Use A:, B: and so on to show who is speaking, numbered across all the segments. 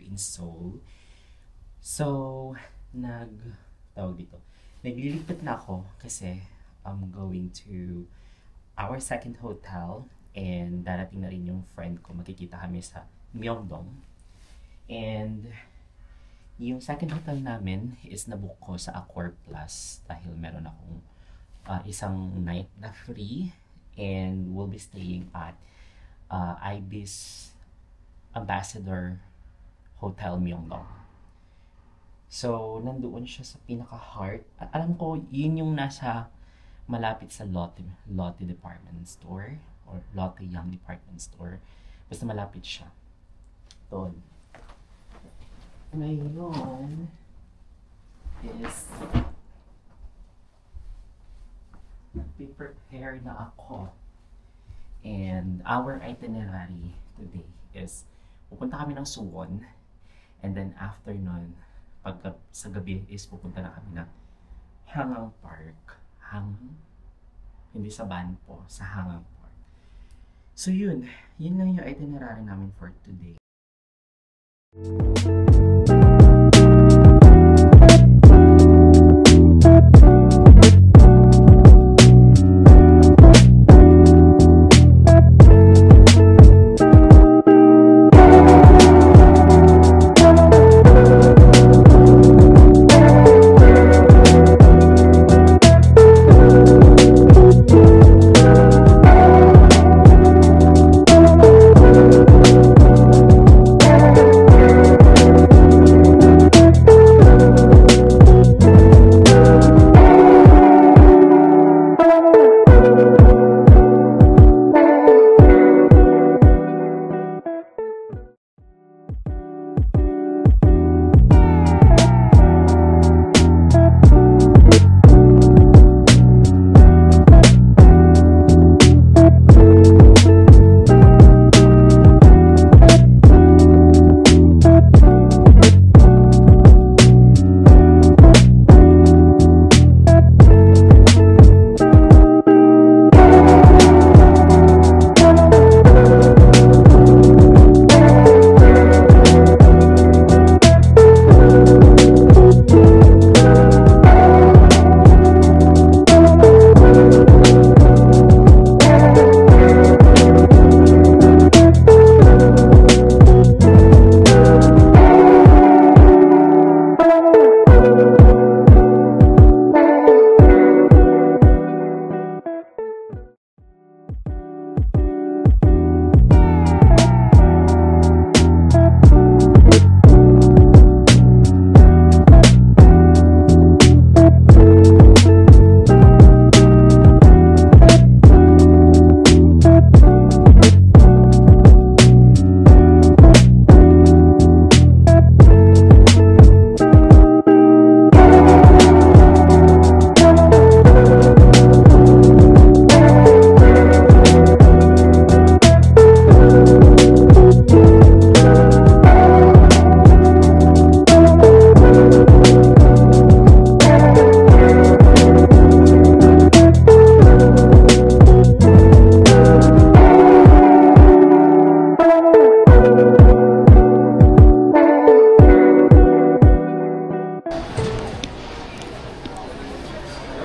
A: in Seoul. So, naglilipat na ako kasi I'm going to our second hotel and darating na rin yung friend ko. Magkikita kami sa Myeongdong. And yung second hotel namin is nabook ko sa Accor Plus dahil meron akong isang night na free and we'll be staying at Ibis Ambassador Hotel Myeongdong. So, nandoon siya sa pinaka-heart. Alam ko, yun yung nasa malapit sa Lotte Department Store or Lotte Young Department Store. Basta malapit siya. Doon. Ngayon is nag-prepare na ako. And our itinerary today is pupunta kami ng Suwon. And then after nun, sa gabi is pupunta na kami ng Hangang Park. Hindi sa Banpo, sa Hangang Park. So yun lang yung itinerary namin for today.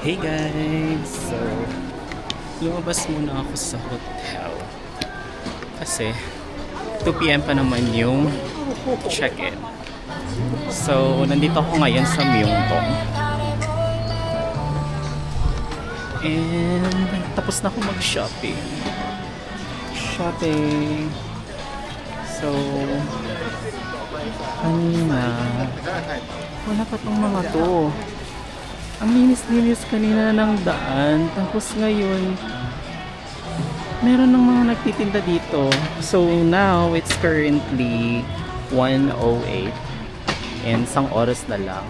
A: Hey guys! So, lumabas muna ako sa hotel kasi 2 PM pa naman yung check-in. So, nandito ako ngayon sa Myeongdong. And tapos na ako mag-shopping. So, kanina wala pa tong mga to. Ang linis-linis kanina ng daan. Tapos ngayon, meron ng mga nagtitinda dito. So now, it's currently 1:08. And isang oras na lang.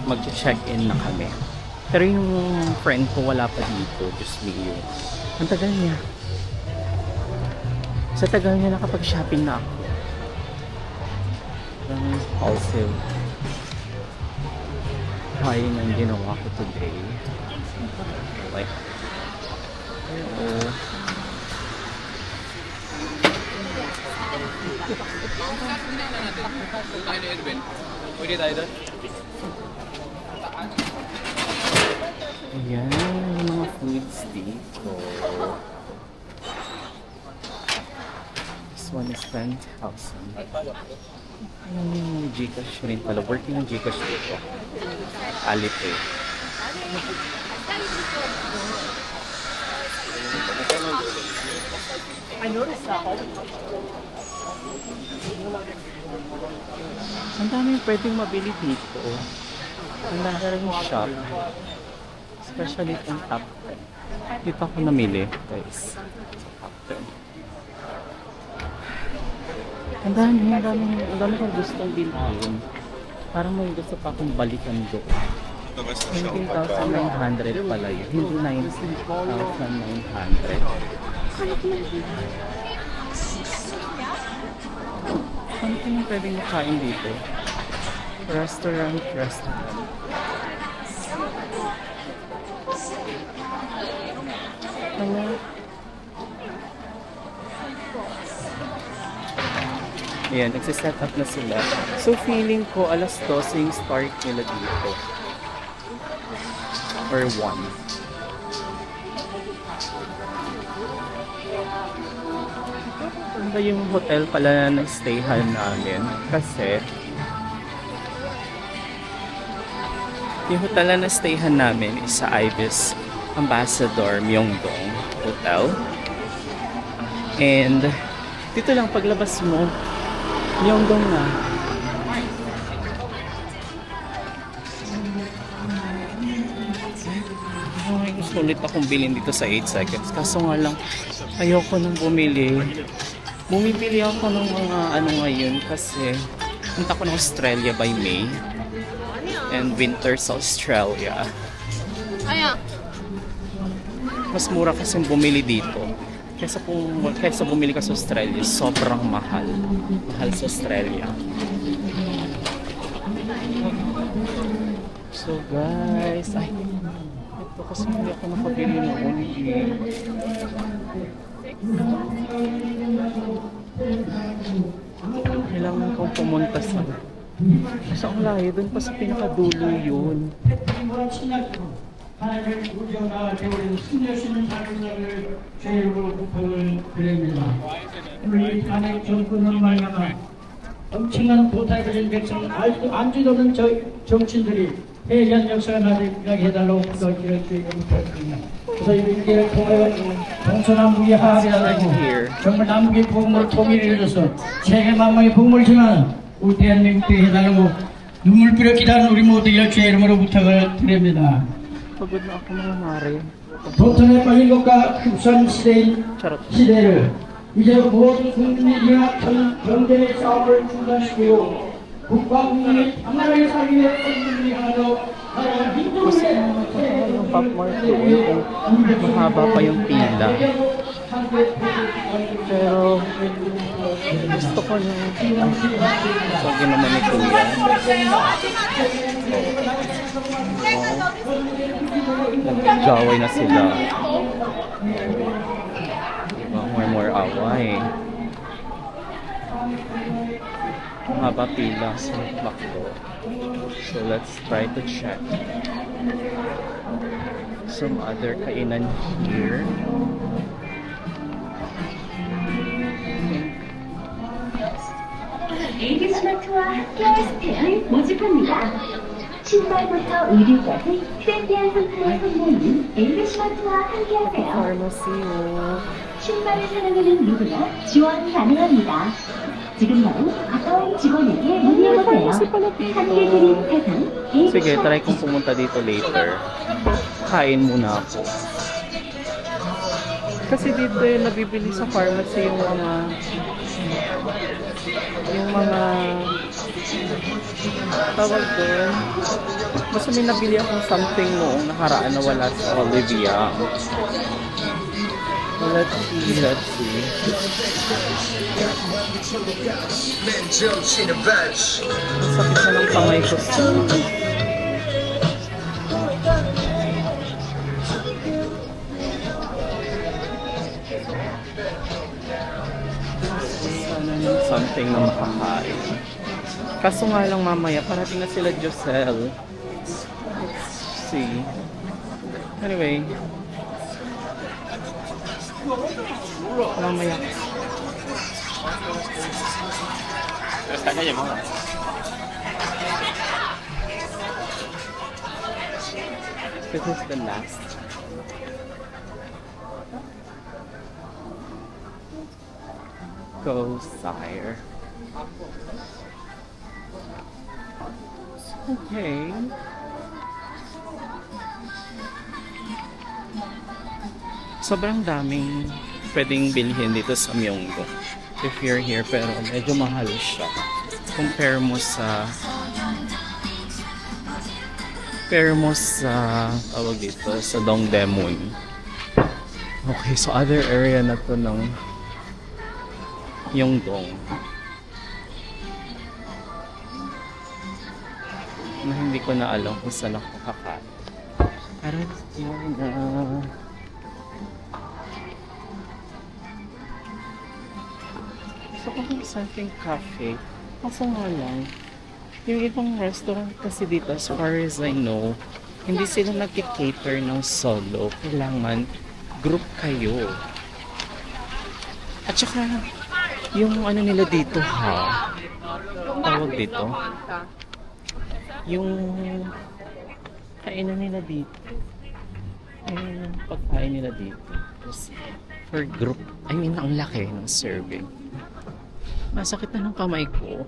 A: Mag-check-in na kami. Pero yung friend ko wala pa dito. Just me yun. Ang tagal niya. Sa tagal niya nakapag-shopping na ako. Also, trying ang ginawa ko today. Like, Ayan, yung mga foods dito. This one is 10,000. Ayan yung Gcash rin pala. Working yung Gcash dito. Alipay. Ang dami pwedeng mabili dito. Ang dami rin shop. Especially itong top 10. Dito ako namili, guys. Sa top 10. Ang dami kong gustong bilhin. Parang may gusto pa akong balikan doon. 20,900 pala yun. Hindi 19,900. Ano ko yung pwedeng makain dito? Restaurant. Ano? Ayan, nagsiset up na sila. So feeling ko alas 12 yung start nila dito. Or 1. Ano ba yung hotel pala na stayhan namin? Kasi yung hotel na stayhan namin is sa Ibis Ambassador Myeongdong Hotel. And dito lang paglabas mo, Myeongdong na. Ay, gusto ulit akong bilhin dito sa 8 seconds. Kaso nga lang, ayoko nang bumili. Bumibili ako ng mga ano ngayon kasi punta ko ng Australia by May. And winter sa Australia. Mas mura kasi bumili dito. Kaysa bumili ka sa Australia, sobrang mahal. Mahal sa Australia. So guys, ito kasi hindi ako nakabili noon. Kailangan kong pumunta sa ang layo, dun pa sa pinakadulo yun.
B: 하나님을 구정하게 우리 숨겨주는 사람들을 죄로 부탁을 드립니다. 우리 탄핵 정권을 말미암아 엄청난 도탈을 가진 백성 안지도 없는 정치인들이 해전 역사가 나되게 해달라고 부탁을 부탁드립니다. 그래서 이렇게 통하여 동서남북이 화합이라고 정말 남북의 복음으로 통일을 이뤄서 세계 만방의 복음을 전하는 우리 대한민국에 해달라고 눈물부려 기다리는 우리 모두의 주의 이름으로 부탁을 드립니다.
A: Pagod na ako mga mare.
B: 도전에 빠진 것과 흡선 시대를 이제 모든 국민의 연합한 경제의 싸움을 중단시키고 국가 국민이 당나라의 살기 위해 국민이 하나로 나라가 민주주의
A: mahaba pa yung pila. Pero gusto ko yung sabi naman ni Kuya. Nagjaway na sila. More away. Mahaba pila sa McDo. So let's try to check some other kainan here.
C: AB 스마트와 함께할 스테를 모집합니다. 신발부터 의류까지 트렌디한 상품을 선보이는 AB 스마트와 함께하세요.
A: Pharmacy.
C: 신발을 사랑하는 누구나 지원 가능합니다. 지금 바로 가까운 직원에게 문의해보세요. 함께 드린 세상 AB
A: Sige, try
C: 스마트.
A: kong pumunta dito later. Kain muna ako. Kasi dito yung nabibili sa pharmacy yung mga tawag doon. Basta may nabili akong something noong nakaraan na wala sa Olivia. Let's see. Ang sakit na ng kamay ko sa sana something na makakain. Kaso nga lang mamaya, parating na sila Joselle. Let's see. Anyway. Mamaya. This is the last. Go, sire. Okay. Sobrang daming pwedeng bilhin dito sa Myeongdong if you're here, pero medyo mahal siya. Compare mo sa tawag dito, sa Dongdaemun. Okay, so other area na to ng Myeongdong na hindi ko na alam kung saan ako kakain. Pero yun na. So kung something cafe, kaso nga lang, yung ibang restaurant kasi dito, as far as I know, hindi sila nag-cater ng solo. Kailangan group kayo. At saka, yung ano nila dito ha, tawag dito, yung kainan nila dito, yung pagkain nila dito, just for group, I mean, ang laki ng serving. Masakit na ng kamay ko.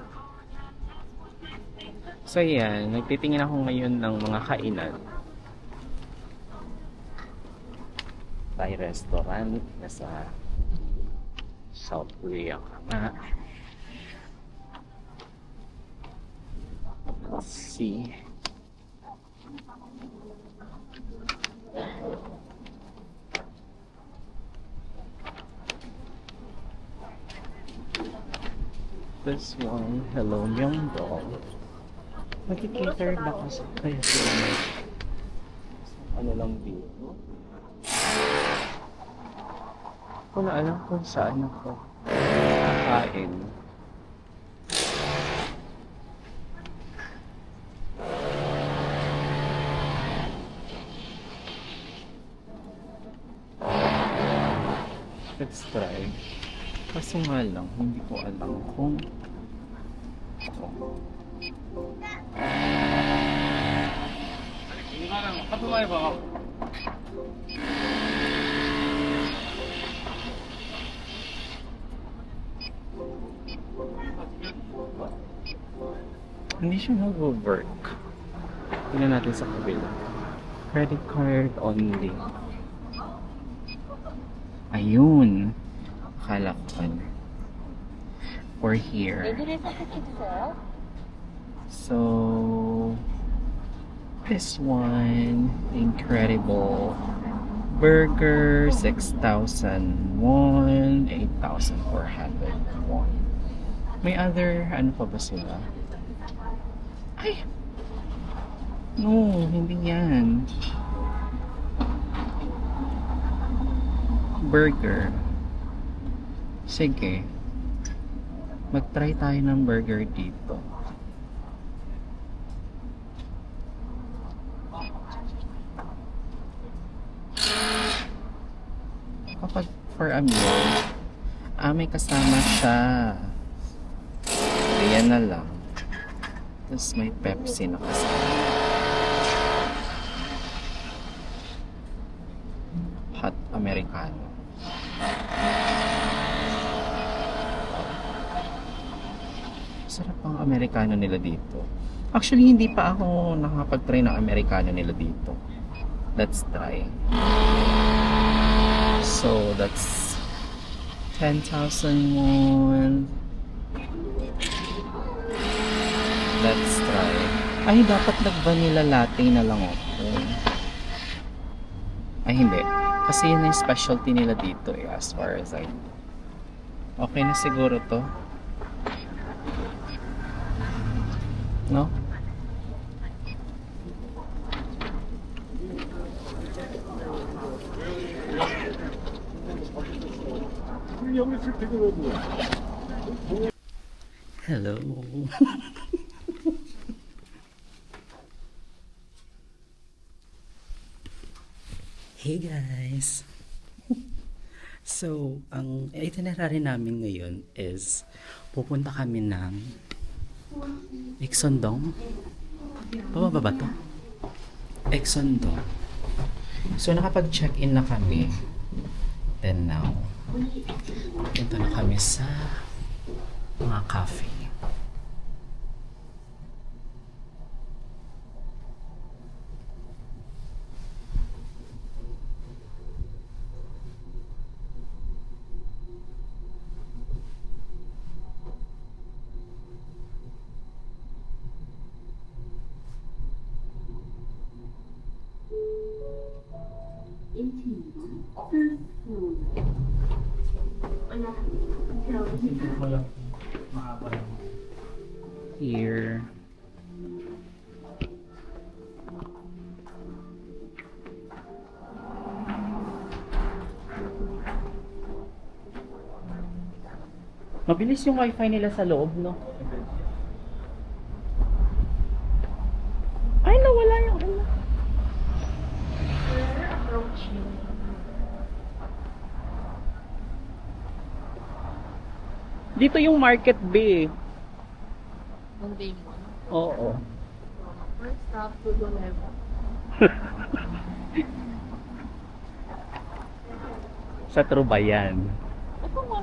A: So yan, nagtitingin ako ngayon ng mga kainan. Thai restaurant nasa South Korea nga. Let's see. This one, Hello Myeongdong. Mag-cater na kasi kaya sila ano lang dito. Wala alam kung saan ako kakain. Let's try. Kaso nga lang, hindi ko alam kung hindi siya mag-work. Tingnan natin sa kabila. Credit card only. Ayun. Akala ko ano. We're here. So, this one, incredible burger, 6,000 won, 8,400 won. May other, ano pa ba sila? Ay! No, hindi yan. Burger. Sige. Mag-try tayo ng burger dito. Kapag for a meal, may kasama siya. Ayan na lang. Tapos may Pepsi na kasama. Hot Americano. Sarap ang Americano nila dito. Actually, hindi pa ako nakapag-try ng Americano nila dito. Let's try. So, that's 10,000 won. Let's try. Ay, dapat nag-vanilla latte na lang ako. Ay, hindi. Kasi yun yung specialty nila dito eh, as far as I know. Okay na siguro to. No? Hello. Hey guys. So, ang itinerary namin ngayon is pupunta kami ng Ixondong. Pababa ba to? Ixondong. So, nakapag-check-in na kami. Then now, punta na kami sa mga cafe. Here. Mabilis yung wifi nila sa loob, no? Ay, nawala yung ano. Dito yung Market Bay.
D: Monday mo.
A: Oo.
D: First stop, Tudo Level.
A: Sa Trubayan.
D: Ito nga.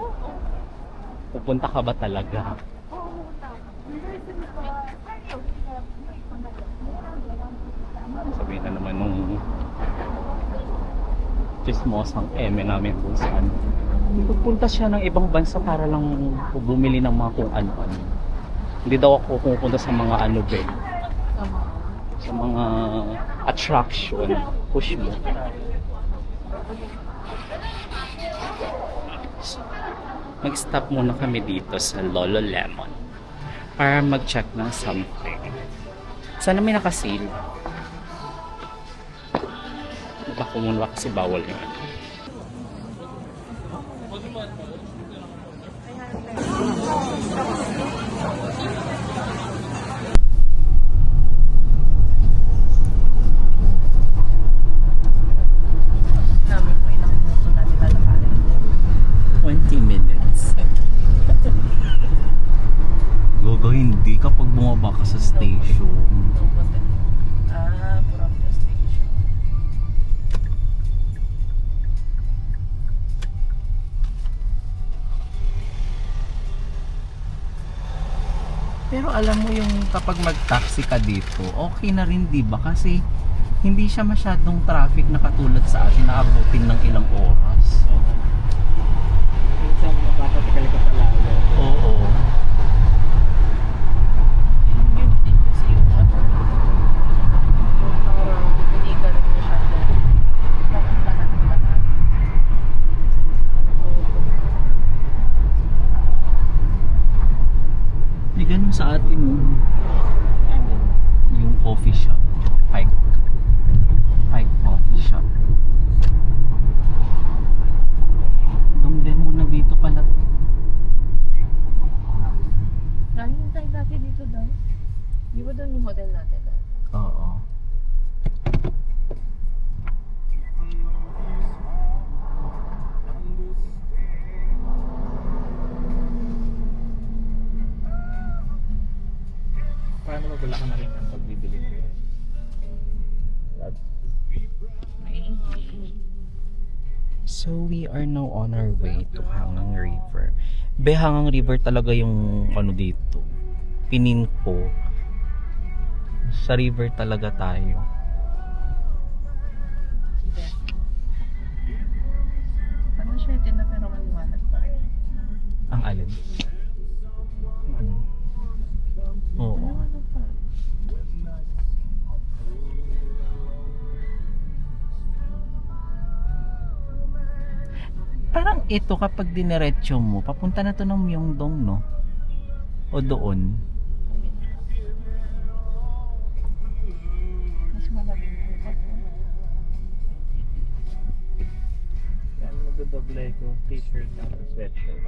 A: Pupunta ka ba talaga?
D: Oo, tama.
A: Sabihin na naman nung chismosang eme namin kung saan. Pupunta siya ng ibang bansa para lang bumili ng mga kung ano-ano. Hindi daw ako pupunta sa mga ano be. Sa mga attraction. Push mo. Mag-stop muna kami dito sa Lolo Lemon para mag-check ng something. Sana may naka-sale. Baka muna kasi bawal yun.
D: Namin po ilang minuto na nilalakarin.
A: 20 minutes. Gogo, hindi kapag bumaba ka sa station.
D: From the station.
A: Pero alam mo yung kapag mag-taxi ka dito, okay na rin, di ba? Kasi hindi siya masyadong traffic na katulad sa atin na abutin ng ilang oras.
B: Minsan mapapatagal ka pa lalo.
A: Oo.
D: Yun din kasi yung ano. Hindi ka rin masyado. Lahat.
A: May ganun sa atin mo. Yung coffee shop. Pike Coffee Shop. Dumden muna dito pala.
D: Galing tayo dati dito daw. Di ba doon yung hotel natin dati?
A: Oo.
B: Paano magula ka na rin ang pagbibili mo?
A: So we are now on our way to Hangang River. Hangang River talaga yung ano dito. Pinin ko. Sa river talaga tayo.
D: Ano siya na pero maliwanag pa rin.
A: Ang alin? Ano? Oo.
D: Maliwanag pa rin.
A: Parang ito kapag diniretso mo, papunta na to ng Myeongdong, no? O doon?
D: Mas malamig po pa po.
B: Yan, magdodoble ko. T-shirt at sweatshirt.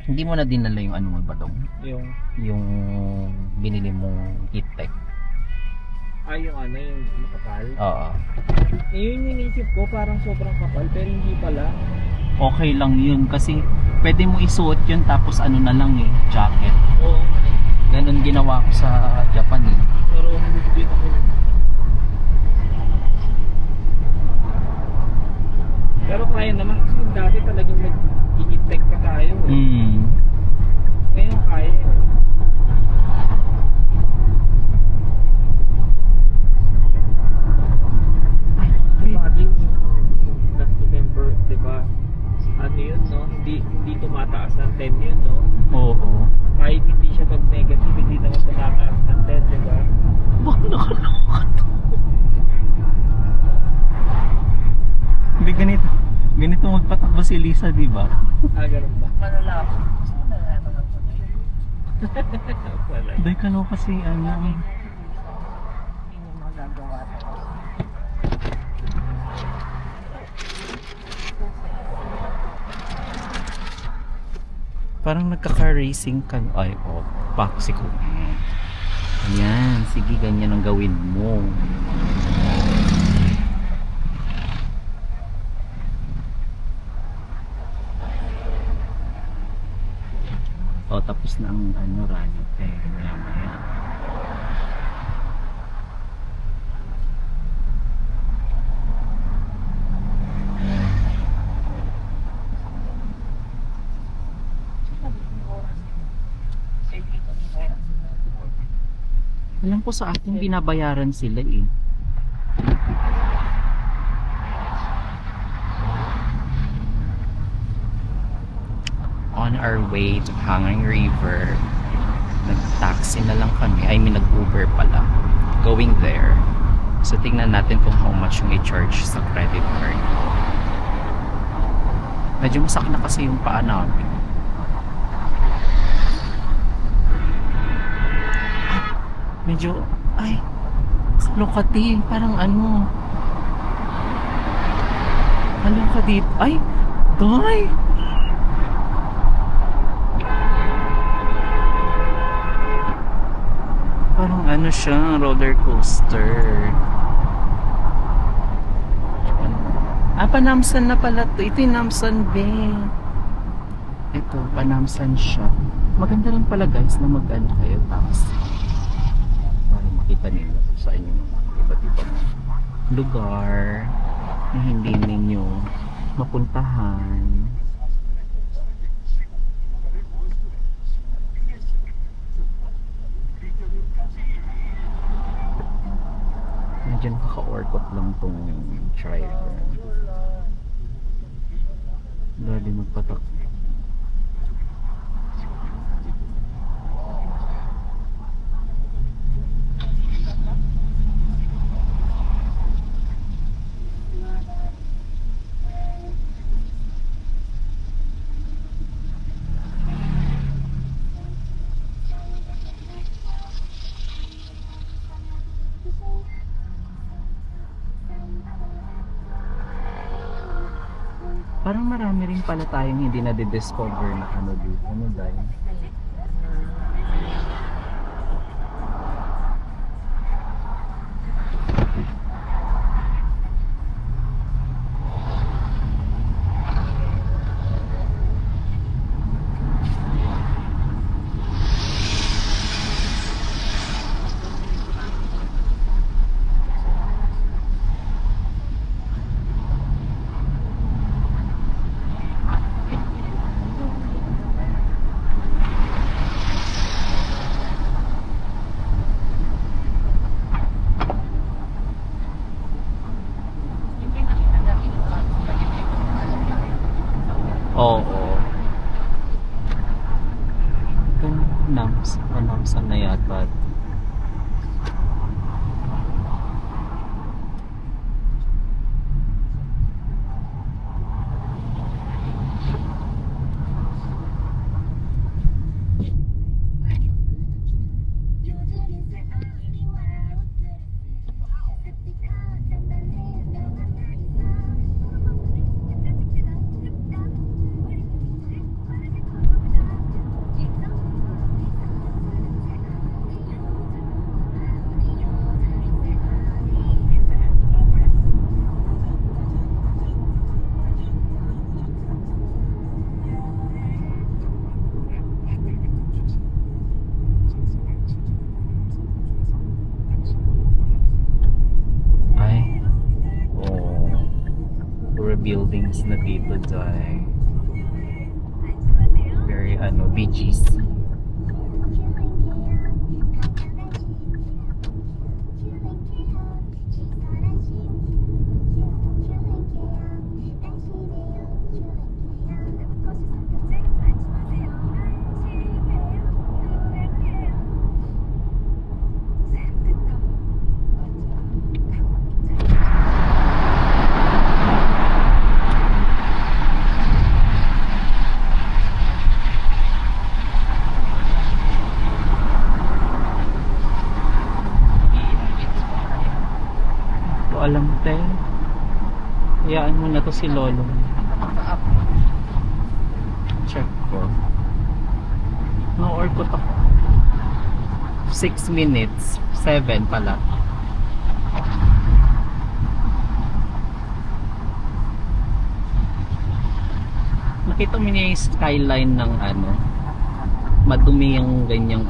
E: Hindi mo na dinala yung ano mo ba dong? Yung binili mong heat tech.
F: Yung ano, yung makapal.
E: Oo.
F: Yun yung inisip ko, parang sobrang kapal, pero hindi pala.
E: Okay lang yun kasi pwede mo isuot yun tapos ano na lang eh, jacket.
F: Oo.
E: Ganun ginawa ko sa Japan eh.
F: Pero hindi ako. Pero kaya naman kasi dati talagang nag-i-tech pa tayo. Ngayon kaya eh. Last November, diba? Ano yun, no? Hindi tumataas ng 10 yun, no?
E: Oo.
F: Kahit hindi siya mag-negative, hindi naman tumataas ng 10, diba?
E: Bak nakaloka to. Hindi ganito magpatakbo si Lisa, di ba?
F: Ganun ba?
D: Malalaki. Gusto mo na ano na po.
F: Wala.
E: Dahil kaloka si ano.
D: Hindi mo magagawa.
E: Parang nagkaka-racing ka. Ay, paksi ko. Ayan, sige, ganyan ang gawin mo. Tapos na ang ano, rally. Maya. Alam ko sa atin binabayaran sila eh. On our way to Hanging River, nag-taxi na lang kami. Nag-Uber pala. Going there. So tingnan natin kung how much yung i-charge sa credit card. Medyo masakit na kasi yung paa namin. Medyo, lokati, parang ano. Lokati, doy! Parang ano siya, roller coaster. Panamsan na pala to. Ito yung Namsan Bay. Ito, Panamsan siya. Maganda rin pala guys na mag-ano kayo taxi. Para makita nila sa inyo iba't ibang lugar na hindi ninyo mapuntahan. Medyo nakaka-orkot lang tong driver. Dali magpatak. Parang marami rin pala tayong hindi na-discover na ano dito. Ano dahil? dito, Day. Very, BGC. Alam te, hayaan mo na to si Lolo. Check ko. No-orkot ako. 6 minutes. 7 pala. Nakita mo niya yung skyline ng madumi yung ganyang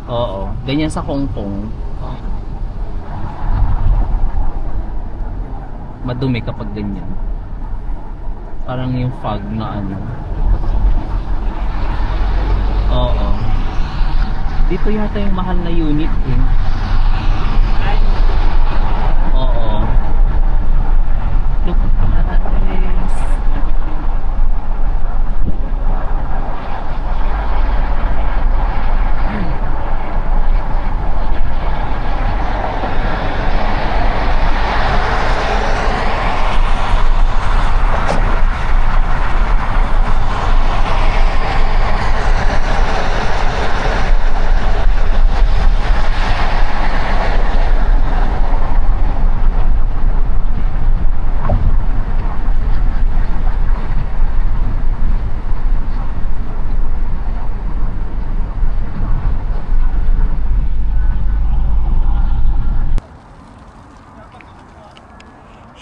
E: Oo, ganyan sa Hong Kong. Madumi kapag ganyan. Parang yung fog na Oo. Dito yata yung mahal na unit eh. Oo. Look at this.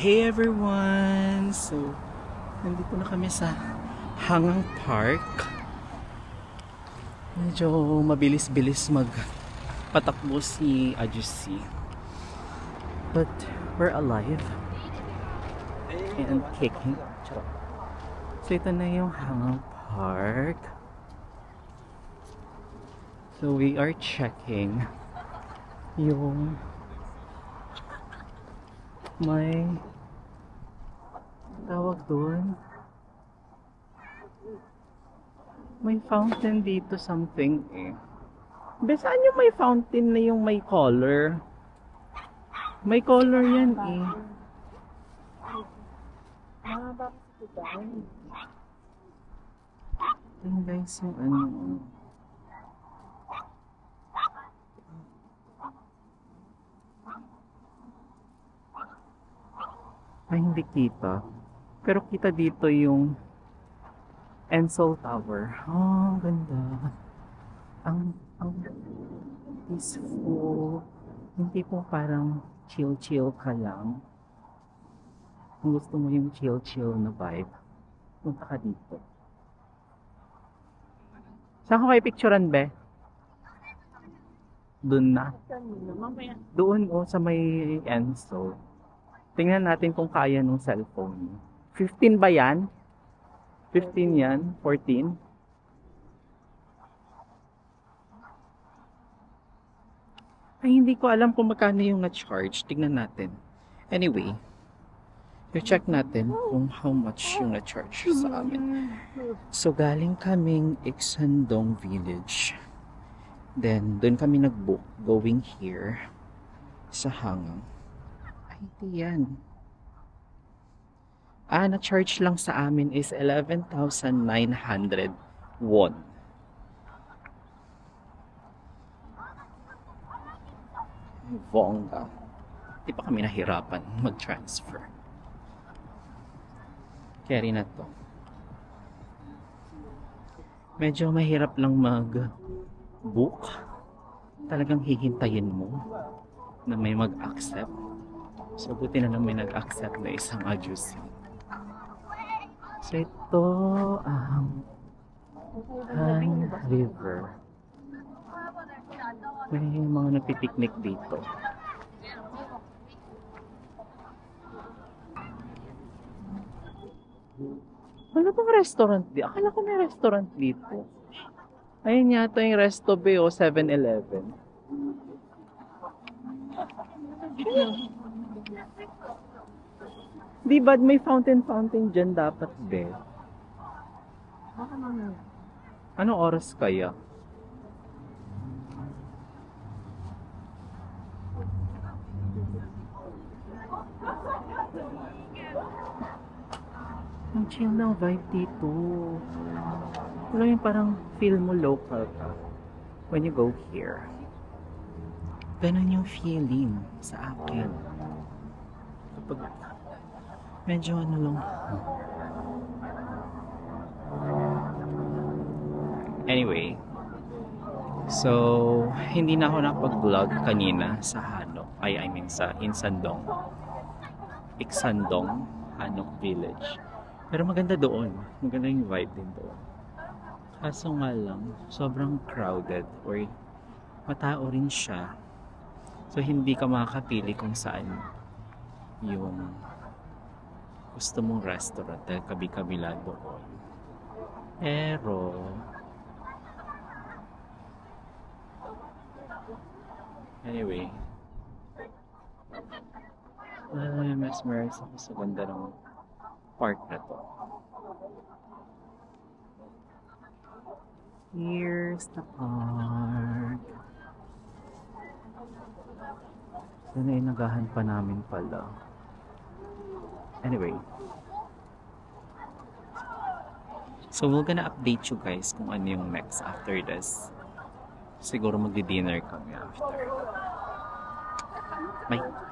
E: Hey everyone! So, nandito na kami sa Hangang Park. Medyo mabilis-bilis magpatakbo si Ajusi. But, we're alive. And kicking. So, ito na yung Hangang Park. So, we are checking yung may tawag doon. May fountain dito something eh. Saan yung may fountain na yung may color? May color yan eh. Ayun guys yung ay hindi kita. Pero kita dito yung Ensol Tower. Oh, ganda. Ang peaceful. Hindi po parang chill-chill ka lang. Kung gusto mo yung chill-chill na vibe, punta ka dito. Saan ko kayo picturean, be? Doon na. Doon sa may Ensol. Tingnan natin kung kaya ng cellphone. 15 ba yan? 15 yan? 14? Ay, hindi ko alam kung magkano yung na-charge. Tingnan natin. Anyway, i-check natin kung how much yung na-charge sa amin. So, galing kaming Iksandong Village. Then, doon kami nag-book going here sa Hangang. Hindi yan. Na-charge lang sa amin is 11,900 won. Bongga. Di pa kami nahirapan mag-transfer. Carry na to. Medyo mahirap lang mag-book. Talagang hihintayin mo na may mag-accept. So, buti na lang may nag-accept na isang Ajusi. So, ito ang Han River. May mga nagpipiknik dito. Wala bang restaurant dito? Akala ko may restaurant dito. Ayun yata yung Resto Bay o 7-Eleven. Di ba may fountain dyan dapat, be? Anong oras kaya? Ang chill ng vibe dito. Wala yung parang feel mo local ka when you go here. Ganun yung feeling sa akin. Kapag medyo ano lang. Anyway, so hindi na ako nakapag-vlog kanina sa Hanok. I mean sa Iksandong, Hanok Village. Pero maganda doon. Maganda yung vibe din doon. Kaso nga lang, sobrang crowded or matao rin siya. So hindi ka makakapili kung saan yung gusto mong restaurant dahil kabi-kabila doon. Pero anyway, mesmerize ako sa ganda ng park na to. Here's the park. Sana yung nagahan pa namin pala. Anyway. So we're gonna update you guys kung ano yung next after this. Siguro magdi-dinner kami after. Bye!